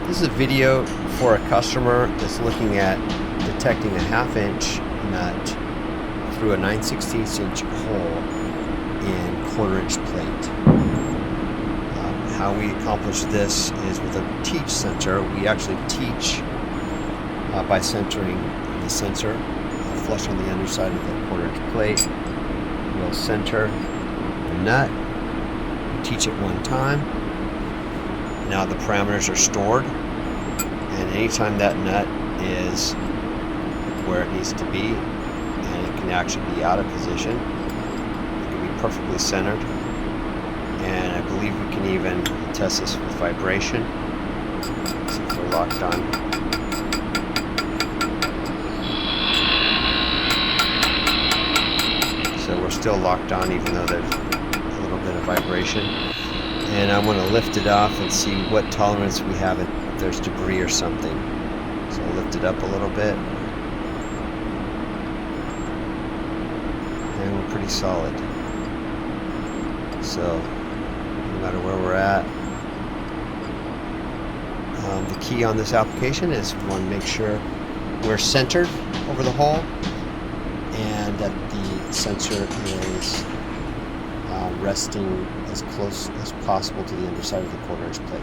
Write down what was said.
This is a video for a customer that's looking at detecting a 1/2" nut through a 9/16" hole in 1/4" plate. How we accomplish this is with a teach sensor. We actually teach by centering the sensor flush on the underside of the 1/4" plate. We'll center the nut, teach it one time. Now the parameters are stored, and anytime that nut is where it needs to be, and it can actually be out of position, it can be perfectly centered, and I believe we can even test this with vibration. See if we're locked on. So we're still locked on even though there's a little bit of vibration. And I want to lift it off and see what tolerance we have if there's debris or something. So I'll lift it up a little bit. And we're pretty solid. So no matter where we're at, the key on this application is one, make sure we're centered over the hole and that the sensor is resting as close as possible to the underside of the 1/4" plate.